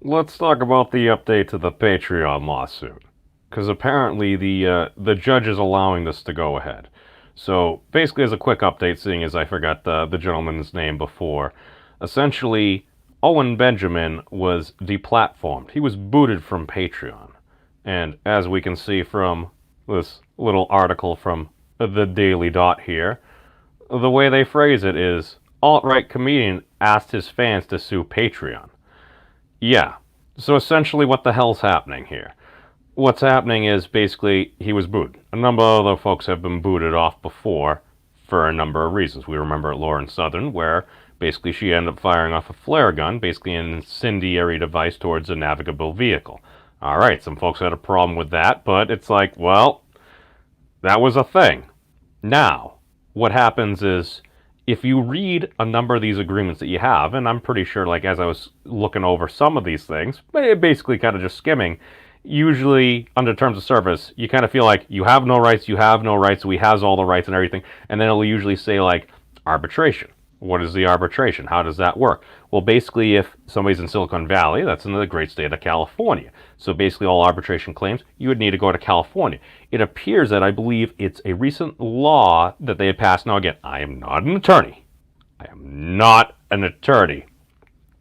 Let's talk about the update to the Patreon lawsuit, because apparently the judge is allowing this to go ahead. So basically, as a quick update, seeing as I forgot the gentleman's name before, essentially Owen Benjamin was deplatformed. He was booted from Patreon, and as we can see from this little article from the Daily Dot here, the way they phrase it is alt-right comedian asked his fans to sue Patreon. Yeah. So essentially, what the hell's happening here? What's happening is basically he was booted. A number of other folks have been booted off before for a number of reasons. We remember Lauren Southern, where basically she ended up firing off a flare gun, basically an incendiary device towards a navigable vehicle. All right, some folks had a problem with that, but it's like, well, that was a thing. Now, what happens is if you read a number of these agreements that you have, and I'm pretty sure, like, as I was looking over some of these things, basically kind of just skimming, usually under terms of service, you kind of feel like you have no rights, we has all the rights and everything, and then it'll usually say, like, arbitration. What is the arbitration? How does that work? Well, basically, if somebody's in Silicon Valley, that's in the great state of California. So basically, all arbitration claims, you would need to go to California. It appears that I believe it's a recent law that they had passed. Now, again, I am not an attorney. I am not an attorney.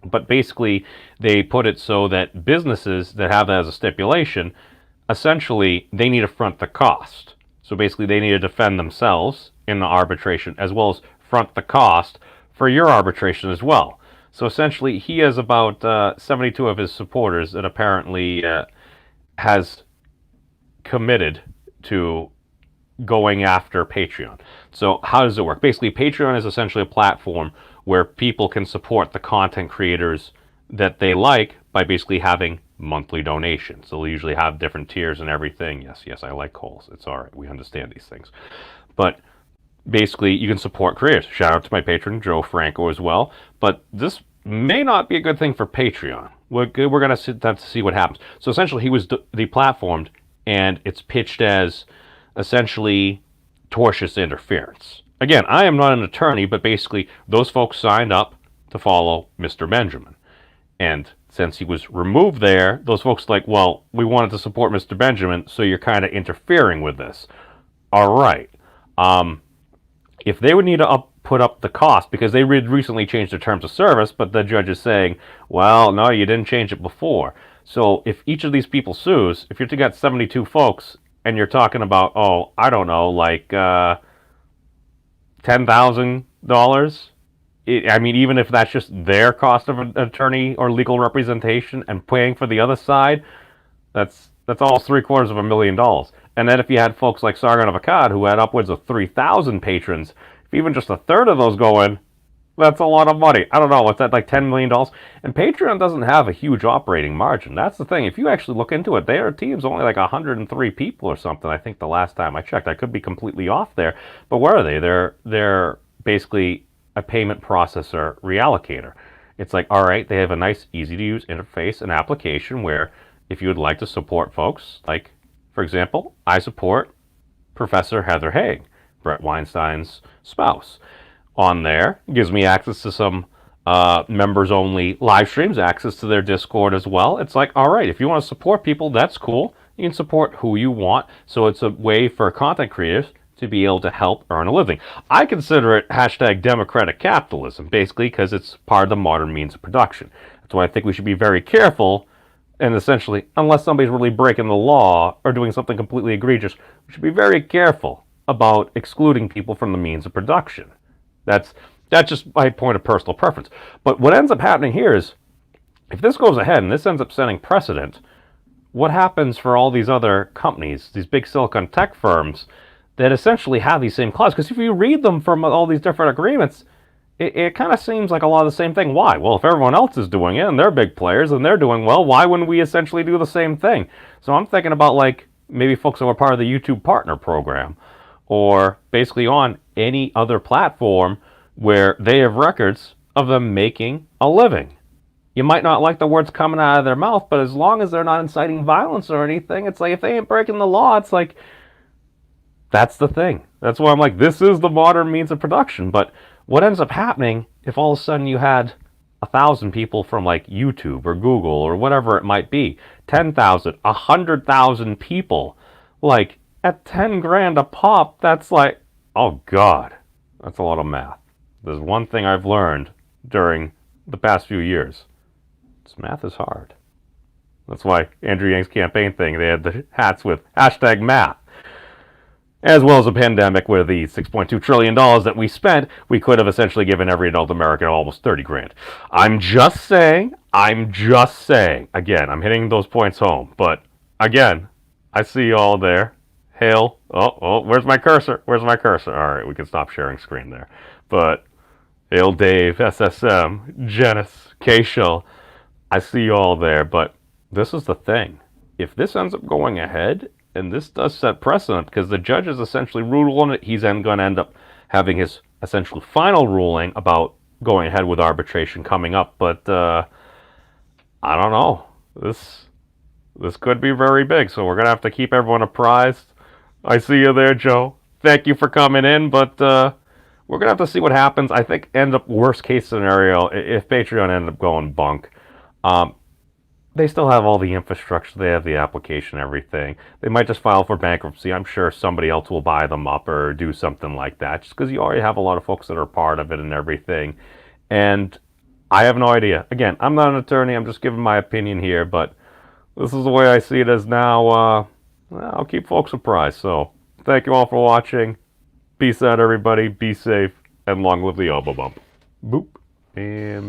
But basically, they put it so that businesses that have that as a stipulation, essentially, they need to front the cost. So basically, they need to defend themselves in the arbitration as well as front the cost for your arbitration as well. So essentially, he has about 72 of his supporters that apparently has committed to going after Patreon. So how does it work? Basically, Patreon is essentially a platform where people can support the content creators that they like by basically having monthly donations. So they'll usually have different tiers and everything. Yes, I like Coles. It's all right. We understand these things. But basically, you can support creators. Shout out to my patron, Joe Franco, as well. But this may not be a good thing for Patreon. We're going to have to see what happens. So essentially, he was deplatformed, and it's pitched as essentially tortious interference. Again, I am not an attorney, but basically, those folks signed up to follow Mr. Benjamin. And since he was removed there, those folks like, well, we wanted to support Mr. Benjamin, so you're kind of interfering with this. All right. If they would need to put up the cost, because they recently changed their terms of service, but the judge is saying, well, no, you didn't change it before. So if each of these people sues, if you've got 72 folks, and you're talking about, oh, I don't know, like $10,000, I mean, even if that's just their cost of an attorney or legal representation and paying for the other side, that's almost $750,000. And then if you had folks like Sargon of Akkad, who had upwards of 3,000 patrons, if even just a third of those go in, that's a lot of money. I don't know, what's that, like $10 million? And Patreon doesn't have a huge operating margin. That's the thing. If you actually look into it, their team's only like 103 people or something, I think the last time I checked. I could be completely off there. But where are they? They're basically a payment processor reallocator. It's like, all right, they have a nice, easy-to-use interface and application where if you would like to support folks, like, for example, I support Professor Heather Haig, Brett Weinstein's spouse. On there, it gives me access to some members-only live streams, access to their Discord as well. It's like, all right, if you want to support people, that's cool. You can support who you want. So it's a way for content creators to be able to help earn a living. I consider it hashtag democratic capitalism, basically, because it's part of the modern means of production. That's why I think we should be very careful. And essentially, unless somebody's really breaking the law or doing something completely egregious, we should be very careful about excluding people from the means of production. That's just my point of personal preference. But what ends up happening here is, if this goes ahead and this ends up setting precedent, what happens for all these other companies, these big Silicon tech firms, that essentially have these same clauses? Because if you read them from all these different agreements, it kind of seems like a lot of the same thing. Why? Well, if everyone else is doing it and they're big players and they're doing well, why wouldn't we essentially do the same thing? So I'm thinking about, like, maybe folks who are part of the YouTube Partner Program, or basically on any other platform where they have records of them making a living. You might not like the words coming out of their mouth, but as long as they're not inciting violence or anything, it's like, if they ain't breaking the law, it's like, that's the thing. That's why I'm like, this is the modern means of production. But what ends up happening if all of a sudden you had 1,000 people from like YouTube or Google or whatever it might be. 10,000, 100,000 people. Like at 10 grand a pop, that's like, oh God, that's a lot of math. There's one thing I've learned during the past few years. This math is hard. That's why Andrew Yang's campaign thing, they had the hats with hashtag math. As well as a pandemic where the $6.2 trillion that we spent, we could have essentially given every adult American almost 30 grand. I'm just saying. Again, I'm hitting those points home. But again, I see you all there. Hail. Oh, where's my cursor? All right, we can stop sharing screen there. But Hail Dave, SSM, Janice, K-Shell, I see you all there. But this is the thing. If this ends up going ahead, and this does set precedent because the judge is essentially ruled on it. He's then going to end up having his essentially final ruling about going ahead with arbitration coming up. But I don't know. This could be very big, so we're going to have to keep everyone apprised. I see you there, Joe. Thank you for coming in, but we're going to have to see what happens. I think end up worst case scenario, if Patreon ended up going bunk, they still have all the infrastructure. They have the application, everything. They might just file for bankruptcy. I'm sure somebody else will buy them up or do something like that, just because you already have a lot of folks that are part of it and everything. And I have no idea. Again, I'm not an attorney. I'm just giving my opinion here, but this is the way I see it as now. I'll keep folks apprised. So thank you all for watching. Peace out, everybody. Be safe, and long live the elbow bump. Boop. And